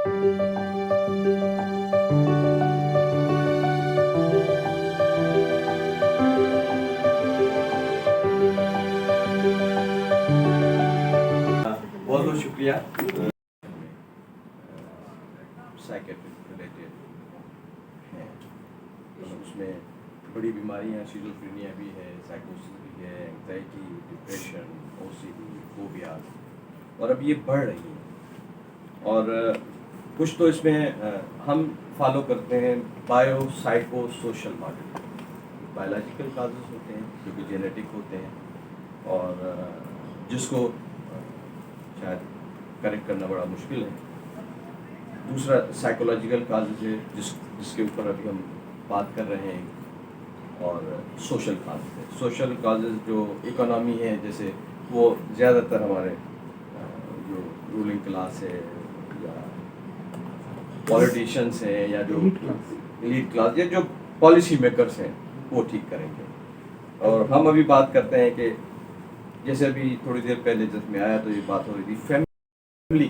بہت بہت شکریہ. سائیکیٹرک ریلیٹڈ ہیں, اس میں بڑی بیماریاں شیزوفرینیا بھی ہے, سائیکوسس بھی ہے, اینگزائٹی, ڈپریشن, او سی ڈی, فوبیا, اور اب یہ بڑھ رہی ہیں. اور کچھ تو اس میں ہم فالو کرتے ہیں bio psycho social model. Biological causes ہوتے ہیں جو کہ جینیٹک ہوتے ہیں, اور جس کو شاید کریکٹ کرنا بڑا مشکل ہے. دوسرا سائیکولوجیکل کازز ہے جس کے اوپر ابھی ہم بات کر رہے ہیں, اور سوشل کازز ہے. سوشل کازز جو اکنامی ہے, جیسے وہ زیادہ تر ہمارے جو رولنگ کلاس ہے یا پولیٹیشینس ہیں یا جو ایلیٹ کلاس یا جو پالیسی میکرز ہیں وہ ٹھیک کریں گے. اور ہم ابھی بات کرتے ہیں کہ جیسے ابھی تھوڑی دیر پہلے جس میں آیا تو یہ بات ہو رہی تھی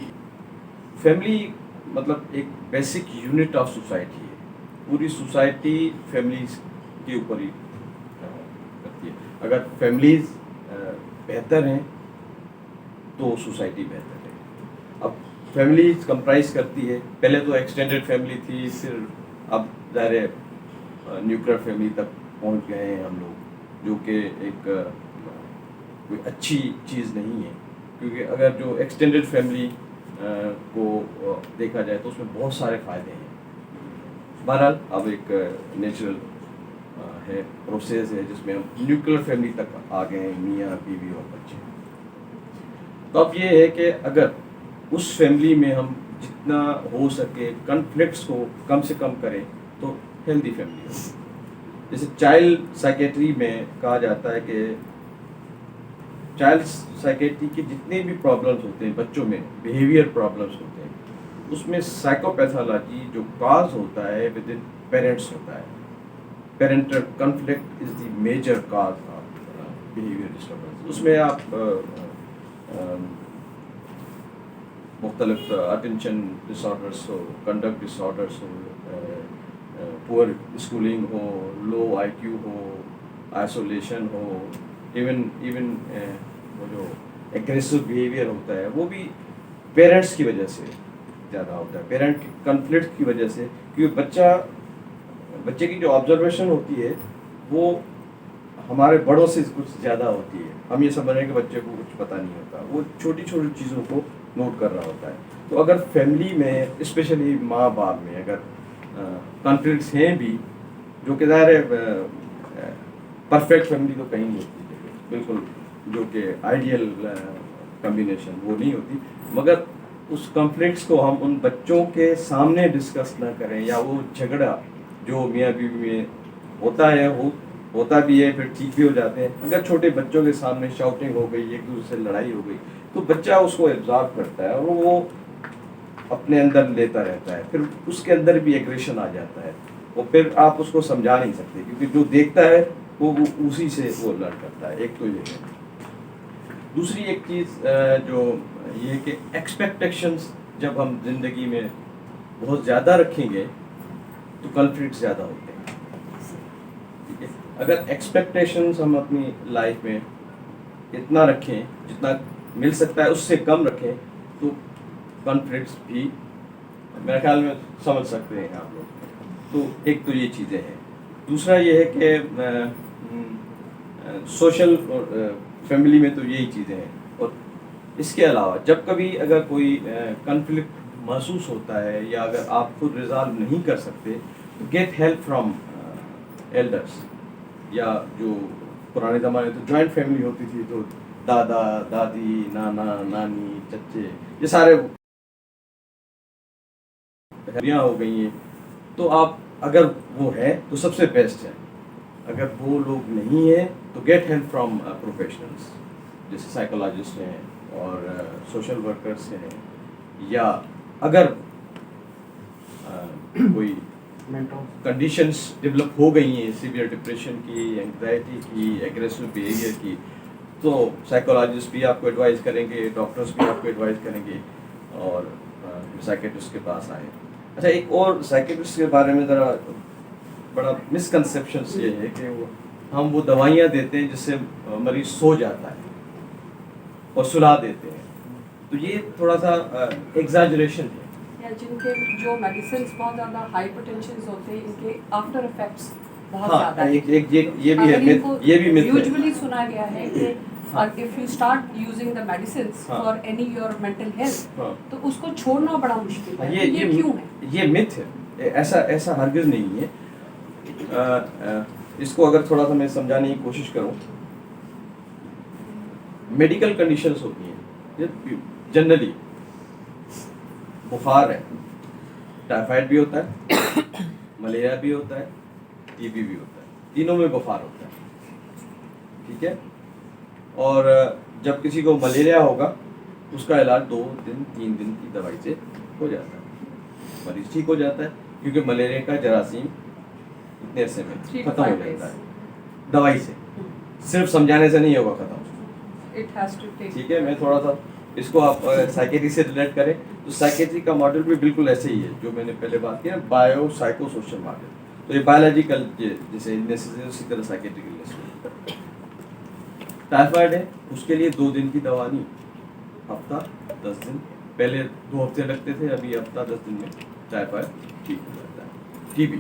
فیملی مطلب ایک بیسک یونٹ آف سوسائٹی ہے. پوری سوسائٹی فیملیز کے اوپر ہی کرتی ہے. اگر فیملیز بہتر ہیں تو سوسائٹی بہتر ہے. اب فیملیز کمپرائز کرتی ہے, پہلے تو ایکسٹینڈیڈ فیملی تھی, پھر اب ظاہر ہے نیوکلیئر فیملی تک پہنچ گئے ہیں ہم لوگ, جو کہ ایک کوئی اچھی چیز نہیں ہے. کیونکہ اگر جو ایکسٹینڈیڈ فیملی کو دیکھا جائے تو اس میں بہت سارے فائدے ہیں. بہرحال اب ایک نیچرل ہے پروسیس ہے جس میں ہم نیوکلیئر فیملی تک آ گئے ہیں, میاں بیوی اور بچے. تو اب یہ ہے کہ اگر اس فیملی میں ہم جتنا ہو سکے کنفلکٹس کو کم سے کم کریں تو ہیلدی فیملی ہوگی. جیسے چائلڈ سائیکیٹری میں کہا جاتا ہے کہ چائلڈ سائیکیٹری کے جتنے بھی پرابلمس ہوتے ہیں بچوں میں, بیہیویئر پرابلمس ہوتے ہیں, اس میں سائیکوپیتھولوجی جو کاز ہوتا ہے ود ان پیرنٹس ہوتا ہے. Parental conflict is the major cause of behaviour disturbance. اس میں آپ مختلف اٹینشن ڈس آرڈرس ہو, کنڈکٹ ڈس آرڈرس ہو, پور اسکولنگ ہو, لو آئی کیو ہو, آئسولیشن ہو, ایون وہ جو ایگریسو بیہیویئر ہوتا ہے وہ بھی پیرنٹس کی وجہ سے زیادہ ہوتا ہے, پیرنٹ کنفلکٹ کی وجہ سے. کیونکہ بچے کی جو آبزرویشن ہوتی ہے وہ ہمارے بڑوں سے کچھ زیادہ ہوتی ہے. ہم یہ سمجھ رہے ہیں کہ بچے کو کچھ پتہ نہیں ہوتا, وہ چھوٹی چھوٹی چیزوں کو نوٹ کر رہا ہوتا ہے. تو اگر فیملی میں اسپیشلی ماں باپ میں اگر کنفلکٹس ہیں بھی, جو کہ ظاہر ہے پرفیکٹ فیملی تو کہیں نہیں ہوتی بالکل, جو کہ آئیڈیل کمبینیشن وہ نہیں ہوتی, مگر اس کنفلکٹس کو ہم ان بچوں کے سامنے ڈسکس نہ کریں, یا وہ جھگڑا جو میاں بیوی میں ہوتا ہے وہ ہوتا بھی ہے, پھر ٹھیک بھی ہو جاتے ہیں. اگر چھوٹے بچوں کے سامنے شاؤٹنگ ہو گئی, ایک دوسرے سے لڑائی ہو گئی, تو بچہ اس کو ایبزارو کرتا ہے اور وہ اپنے اندر لیتا رہتا ہے. پھر اس کے اندر بھی ایگریشن آ جاتا ہے, اور پھر آپ اس کو سمجھا نہیں سکتے کیونکہ جو دیکھتا ہے وہ اسی سے وہ لڑ کرتا ہے. ایک تو یہ ہے. دوسری ایک چیز جو یہ کہ ایکسپیکٹیشنز جب ہم زندگی میں بہت زیادہ رکھیں گے تو کنفلکٹ زیادہ ہوتے ہیں. ٹھیک ہے, اگر ایکسپیکٹیشنز ہم اپنی لائف میں اتنا رکھیں جتنا مل سکتا ہے اس سے کم رکھیں تو کنفلکٹس بھی میرے خیال میں سمجھ سکتے ہیں آپ لوگ. تو ایک تو یہ چیزیں ہیں. دوسرا یہ ہے کہ سوشل فیملی میں تو یہی چیزیں ہیں. اور اس کے علاوہ جب کبھی اگر کوئی کنفلکٹ محسوس ہوتا ہے یا اگر آپ خود ریزالو نہیں کر سکتے تو گیٹ ہیلپ فرام ایلڈرس, یا جو پرانے زمانے تو جوائنٹ فیملی ہوتی تھی تو دادا دادی, نانا نانی, چچے, یہ سارے ہو گئی ہیں. تو آپ اگر وہ ہے تو سب سے بیسٹ ہے. اگر وہ لوگ نہیں ہیں تو گیٹ ہیلپ فرام پروفیشنلس, جیسے سائیکولوجسٹ ہیں اور سوشل ورکرس ہیں, یا اگر کوئی کنڈیشنس ڈیولپ ہو گئی ہیں سیویئر ڈپریشن کی, اینگزائٹی کی, ایگریسو بیہیویئر کی, تو سائیکولوجسٹ بھی آپ کو ایڈوائز کریں گے, ڈاکٹرس بھی آپ کو ایڈوائز کریں گے, اور سائیکیٹرسٹ کے پاس آئے. اچھا ایک اور سائیکیٹرسٹ کے بارے میں ذرا بڑا مسکنسیپشن یہ ہے کہ ہم وہ دوائیاں دیتے ہیں جس سے مریض سو جاتا ہے اور سلا دیتے ہیں, تو یہ تھوڑا سا ایگزاجریشن ہے. جن کے جو میڈیسنس بہت زیادہ ہائپر ٹینشن ہوتے ہیں ان کے آفٹر افیکٹس بہت ہاں زیادہ ہیں. یہ بھی ہے, یہ بھی myth ہے. یوزلی سنا گیا ہے کہ if you start using the medicines for any your mental health تو اس کو چھوڑنا بڑا مشکل ہے. یہ کیوں ہے؟ یہ myth ہے, ایسا ہرگز نہیں ہے. اس کو اگر تھوڑا سا میں سمجھانے کی کوشش کروں, میڈیکل کنڈیشنز ہوتی ہیں جنرلی, بخار ہے, ٹائیفائڈ بھی ہوتا ہے, ملیریا بھی ہوتا ہے, ٹی بی بھی ہوتا ہے, تینوں میں بخار ہوتا ہے, ٹھیک ہے. اور جب کسی کو ملیریا ہوگا اس کا علاج 2 دن 3 دن کی دوائی سے ہو جاتا ہے, مریض ٹھیک ہو جاتا ہے, کیونکہ ملیریا کا جراثیم اتنے عرصے میں ختم ہو جاتا ہے دوائی سے, صرف سمجھانے سے نہیں ہوگا ختم. ٹھیک ہے, میں تھوڑا سا اس کو آپ سائیکیٹری سے ریلیٹ کریں تو سائیکیٹری کا ماڈل بھی بالکل ایسے ہی ہے جو میں نے پہلے بات کی نا, بایو سائیکو سوشل ماڈل. تو یہ بایولوجیکل جیسے اسی طرح سائیکیٹری کے. ٹائیفائڈ ہے, اس کے لیے 2 دن کی دوا نہیں, ہفتہ 10 دن, پہلے 2 ہفتے لگتے تھے, ابھی ہفتہ 10 دن میں ٹائیفائڈ ٹھیک ہو جاتا ہے. ٹی بی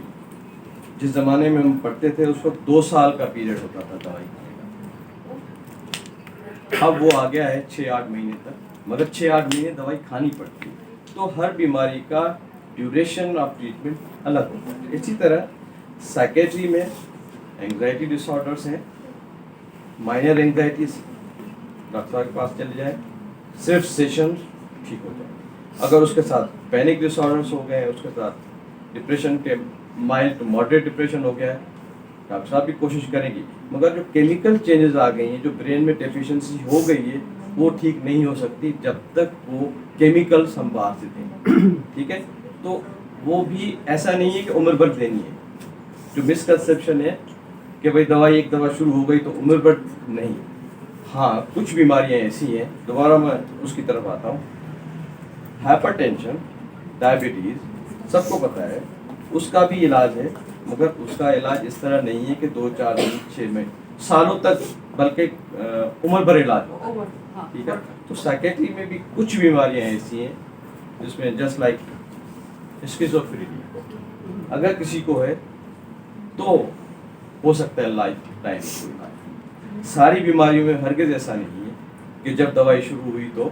جس زمانے میں ہم پڑھتے تھے اس وقت 2 سال کا پیریڈ ہوتا تھا دوائی کھانے کا, اب وہ آ گیا ہے 6-8 مہینے تک, مگر 6-8 مہینے دوائی کھانی پڑتی ہے. تو ہر بیماری کا ڈیوریشن آف ٹریٹمنٹ الگ ہوتا ہے. اسی طرح سائیکیٹری میں اینگزائٹی ڈس آرڈرس ہیں, مائنر اینگزائٹیز, ڈاکٹر کے پاس چلے جائیں, صرف سیشن ٹھیک ہو جائے. اگر اس کے ساتھ پینک ڈس آرڈرس ہو گئے, اس کے ساتھ ڈپریشن کے مائلڈ ٹو ماڈریٹ ڈپریشن ہو گیا ہے, ڈاکٹر صاحب بھی کوشش کریں گی, مگر جو کیمیکل چینجز آ گئی ہیں, جو برین میں ڈیفیشنسی ہو گئی ہے, وہ ٹھیک نہیں ہو سکتی جب تک وہ کیمیکلس ہم باہر سے دیں. ٹھیک ہے, تو وہ بھی ایسا نہیں ہے کہ عمر بھر دینی ہے, جو مسکنسیپشن ہے کہ بھائی دوائی ایک دفعہ شروع ہو گئی تو عمر بھر نہیں. ہاں کچھ بیماریاں ایسی ہیں, دوبارہ میں اس کی طرف آتا ہوں, ہائپر ٹینشن, ڈائبٹیز سب کو پتہ ہے, اس کا بھی علاج ہے, مگر اس کا علاج اس طرح نہیں ہے کہ 2-4 دن 6 مہینے سالوں تک, بلکہ عمر بھر علاج ہو. ٹھیک ہے, تو سائیکیٹری میں بھی کچھ بیماریاں ایسی ہیں جس میں جسٹ لائک اسکیزوفرینیا, اگر کسی کو ہے تو ہو سکتا ہے لائف ٹائم کوئی علاج. ساری بیماریوں میں ہرگز ایسا نہیں ہے کہ جب دوائی شروع ہوئی تو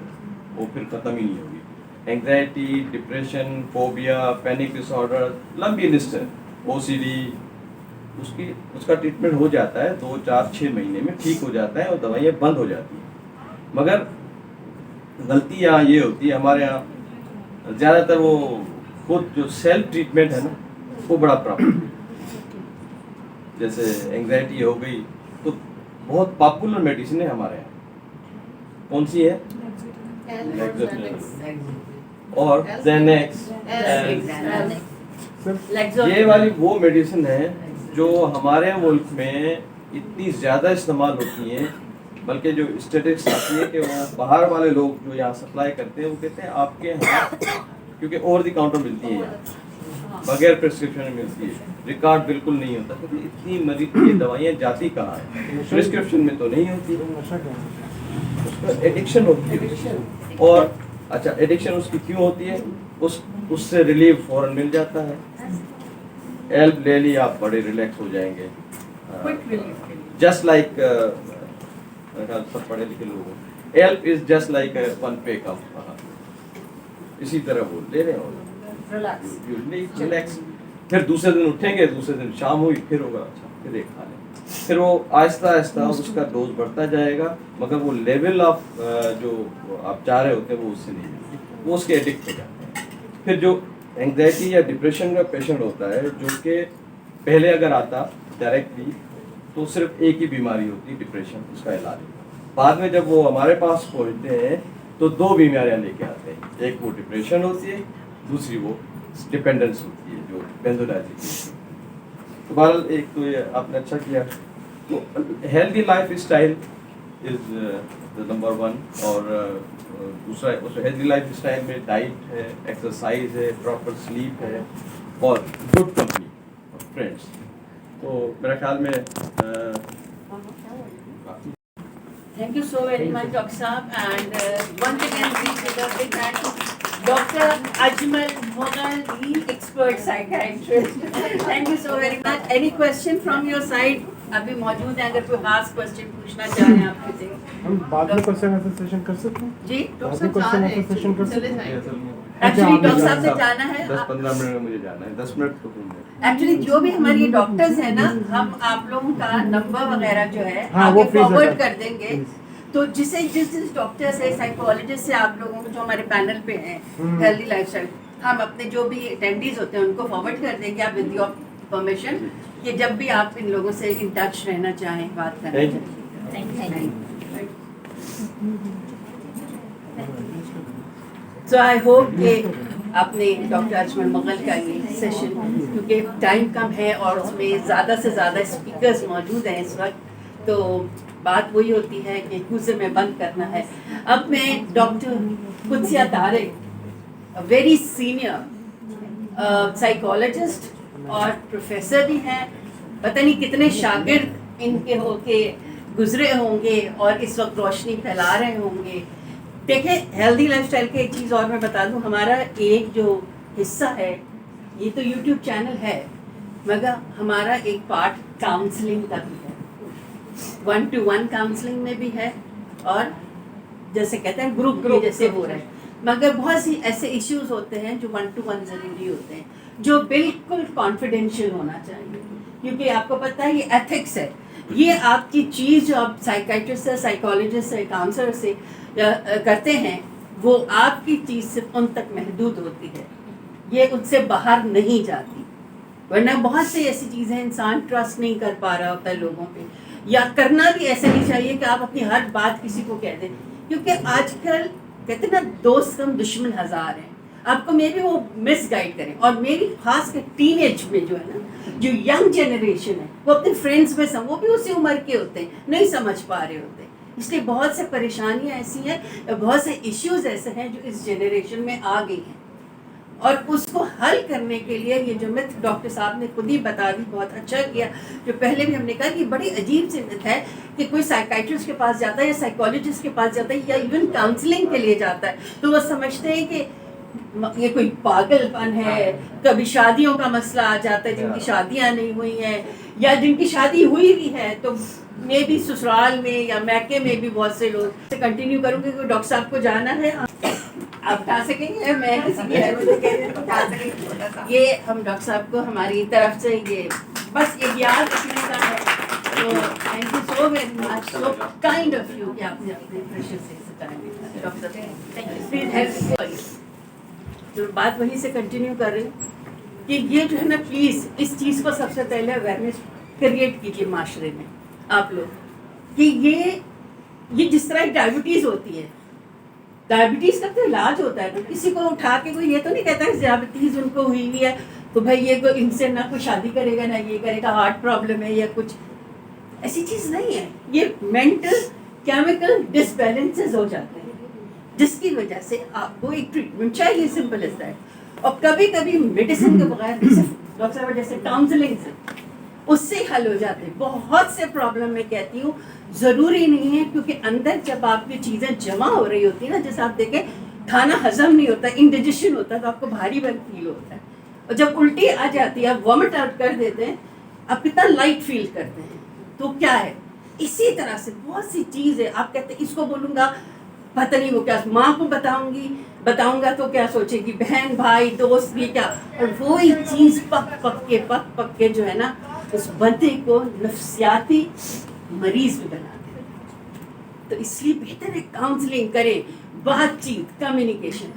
وہ پھر ختم ہی نہیں ہوگی. اینگزائٹی, ڈپریشن, فوبیا, پینک ڈس آرڈر, لمبی لسٹ ہے, OCD, اس کا ٹریٹمنٹ ہو جاتا ہے 2-4-6 مہینے میں ٹھیک ہو جاتا ہے اور دوائیاں بند ہو جاتی ہیں. مگر غلطی یہاں یہ ہوتی ہے ہمارے یہاں زیادہ تر, وہ خود جو سیلف ٹریٹمنٹ ہے نا وہ بڑا پرابلم ہے. جیسے اینگزائٹی ہو گئی تو بہت پاپولر میڈیسن ہے ہمارے یہاں, کون سی ہے؟ اور زینیکس. یہ والی وہ میڈیسن ہے جو ہمارے ملک میں اتنی زیادہ استعمال ہوتی ہیں, بلکہ جو اسٹیٹسٹکس آتی ہے کہ وہ باہر والے لوگ جو یہاں سپلائی کرتے ہیں وہ کہتے ہیں آپ کے یہاں, کیونکہ اوور دی کاؤنٹر ملتی ہے یہاں, بغیر پرسکرپشن ملتی ہے, ریکارڈ بالکل نہیں ہوتا. اتنی مریض کی دوائیاں جاتی کہاں ہیں؟ پرسکرپشن میں تو نہیں ہوتی, اس کا ایڈکشن ہوتی ہے. اور اچھا ایڈکشن اس کی کیوں ہوتی ہے؟ اس سے ریلیف فوراً مل جاتا ہے, ہیلپ لے لی آپ بڑے ریلیکس ہو جائیں گے. جسٹ لائک سب پڑھے لکھے لوگ, help is just like one pack of, اسی طرح وہ لے رہے ہو ریلیکس. پھر دوسرے دن اٹھیں گے, دوسرے دن شام ہوئی پھر ہوگا اچھا پھر ایک کھا لیں, پھر وہ آہستہ آہستہ اس کا ڈوز بڑھتا جائے گا, مگر وہ لیول آف جو آپ چاہ رہے ہوتے ہیں وہ اس سے نہیں ملتی, وہ اس کے ایڈکٹ ہو جاتے ہیں. پھر جو اینگزائٹی یا ڈپریشن کا پیشنٹ ہوتا ہے, جو کہ پہلے اگر آتا ڈائریکٹلی تو صرف ایک ہی بیماری ہوتی ڈپریشن, اس کا علاج ہوتا. بعد میں جب وہ ہمارے پاس پہنچتے ہیں تو 2 بیماریاں لے کے آتے ہیں, ایک وہ ڈپریشن ہوتی ہے, دوسری وہ ڈپینڈنس ہوتی ہے جو بینزوڈائزیپین. تو بہرحال ایک تو یہ آپ نے اچھا کیا. تو healthy life style is the number one. اور دوسرا اس میں ہیلدی لائف اسٹائل میں ڈائٹ ہے, ایکسرسائز ہے, پراپر سلیپ ہے, اور گڈ کمپنی فرینڈس. تو میرا خیال میں Thank you so very much, Dr. Saab. And once again, please give a big hand to Dr. Ajmal Mughal, the expert psychiatrist. Thank you so very much. Any question from your side? ابھی موجود ہیں, اگر کوئی خاص question پوچھنا چاہیں آپ کسی. ہم بعد میں کوشچن آنسر سیشن کر سکتے ہیں؟ جی بعد میں کوشچن آنسر سیشن کر سکتے ہیں؟ ایکچولی ڈاکٹر صاحب سے جانا ہے. 10-15 منٹ میں مجھے جانا ہے, 10 منٹ تو ایکچولی جو بھی ہماری ڈاکٹرز ہیں نا, ہم آپ لوگوں کا نمبر وغیرہ جو ہے ہاں وہ فارورڈ کر دیں گے. تو جس ڈاکٹر سے, سائیکالوجسٹ سے آپ لوگوں کو جو ہمارے پینل پہ ہیں ہیلدی لائف اسٹائل, ہم اپنے جو بھی اٹینڈیز ہوتے ہیں ان کو فارورڈ کر دیں گے آپ ود یور پرمیشن, کہ جب بھی آپ ان لوگوں سے ان ٹچ رہنا چاہیں, بات کرنا چاہیں. سو آئی ہوپ کہ آپ نے ڈاکٹر اجمل مغل کا یہ سیشن, کیونکہ ٹائم کم ہے اور اس میں زیادہ سے زیادہ اسپیکرز موجود ہیں اس وقت, تو بات وہی ہوتی ہے کہ کوزے میں بند کرنا ہے. اب میں doctor Qudsia Tariq, very senior psychologist اور پروفیسر بھی ہیں, پتہ نہیں کتنے شاگرد ان کے ہو کے گزرے ہوں گے اور اس وقت روشنی پھیلا رہے ہوں گے. دیکھیں, ہیلدی لائف اسٹائل کی ایک چیز اور میں بتا دوں, ہمارا ایک جو حصہ ہے, یہ تو یوٹیوب چینل ہے, مگر ہمارا ایک پارٹ کاؤنسلنگ کا بھی ہے, 1-to-1 کاؤنسلنگ میں بھی ہے, اور جیسے کہتے ہیں گروپ جیسے ہو رہے ہیں. مگر بہت سی ایسے ایشوز ہوتے ہیں جو 1-to-1 ضروری ہوتے ہیں, جو بالکل کانفیڈینشیل ہونا چاہیے, کیونکہ آپ کو پتہ ہے یہ ایتھکس ہے. یہ آپ کی چیز جو آپ سائیکیٹرسٹ سے, سائیکالوجسٹ سے, کاؤنسلر سے کرتے ہیں, وہ آپ کی چیز صرف ان تک محدود ہوتی ہے, یہ ان سے باہر نہیں جاتی. ورنہ بہت سی ایسی چیزیں انسان ٹرسٹ نہیں کر پا رہا ہوتا ہے لوگوں پہ, یا کرنا بھی ایسا نہیں چاہیے کہ آپ اپنی ہر بات کسی کو کہہ دیں, کیونکہ آج کل کہتے ہیں نا دوست کم دشمن ہزار ہیں. آپ کو میں بھی وہ مس گائڈ کریں, اور میری خاص کر ٹین ایج میں جو ہے نا, جو ینگ جنریشن ہے, وہ اپنے فرینڈس میں وہ بھی اسی عمر کے ہوتے ہیں, نہیں سمجھ پا رہے ہوتے. اس لیے بہت سے پریشانیاں ایسی ہیں, بہت سے ایشوز ایسے ہیں جو اس جنریشن میں آ گئی ہیں, اور اس کو حل کرنے کے لیے یہ جو مت ڈاکٹر صاحب نے خود ہی بتا دی, بہت اچھا کیا. جو پہلے بھی ہم نے کہا کہ بڑی عجیب سی مت ہے کہ کوئی سائیکیٹرسٹ کے پاس جاتا ہے یا سائیکالوجسٹ کے پاس جاتا ہے یا ایون کاؤنسلنگ کے لیے جاتا ہے, تو وہ سمجھتے ہیں کہ یہ کوئی پاگل پن ہے. کبھی شادیوں کا مسئلہ آ جاتا ہے, جن کی شادیاں نہیں ہوئی ہیں, یا جن کی شادی ہوئی بھی ہے تو میں بھی سسرال میں یا میکے میں بھی بہت سے لوگ. کنٹینیو کروں گی, ڈاکٹر صاحب کو جانا ہے, آپ اٹھا سکیں گے, میں کسی کی اٹھا سکیں گے. یہ ہم ڈاکٹر صاحب کو ہماری طرف سے یہ بس ایک یاد رکھنے کا ہے. تو thank you so very much, so kind of you کہ آپ نے اپنے پریشیس سے ٹائم دیا. ڈاکٹر صاحب پلیز ہیلپ. تو بات وہیں سے کنٹینیو کر رہے ہیں کہ یہ جو ہے نا, پلیز اس چیز کو سب سے پہلے اویئرنیس کریٹ کیجیے معاشرے میں آپ لوگ, کہ یہ جس طرح ڈائبٹیز ہوتی ہے, ڈائبٹیز کا تو علاج ہوتا ہے. تو کسی کو اٹھا کے کوئی یہ تو نہیں کہتا کہ ڈائبٹیز ان کو ہوئی ہوئی ہے تو بھائی یہ کوئی ان سے نہ کوئی شادی کرے گا نہ یہ کرے گا, ہارٹ پرابلم ہے یا کچھ, ایسی چیز نہیں ہے. یہ مینٹل کیمیکل ڈس بیلنسز ہو جاتے ہیں, جس کی وجہ سے آپ کو ایک ٹریٹمنٹ چاہیے, سمپل از دیٹ. اور کبھی کبھی میڈیسن کے بغیر صرف ڈاکٹر صاحب جیسے کاؤنسلنگ سے اس سے حل ہو جاتے ہیں. بہت سے پرابلم میں کہتی ہوں ضروری نہیں ہے, کیونکہ اندر جب آپ کی چیزیں جمع ہو رہی ہوتی ہیں نا, جیسے آپ دیکھیں کھانا ہضم نہیں ہوتا, انڈیجیشن ہوتا ہے, تو آپ کو بھاری بھاری فیل ہوتا ہے, اور جب الٹی آ جاتی ہے, آپ وامٹ آؤٹ کر دیتے ہیں, آپ کتنا لائٹ فیل کرتے ہیں. تو کیا ہے, اسی طرح سے بہت سی چیز ہے. آپ کہتے ہیں اس کو بولوں گا پتہ نہیں وہ کیا, ماں کو بتاؤں گا تو کیا سوچے گی, بہن بھائی دوست بھی کیا, اور وہی چیز پک کے جو ہے نا اس بندے کو نفسیاتی مریض بھی بنا دے. تو اس لیے بہتر ہے کاؤنسلنگ کریں, بات چیت, کمیونیکیشن.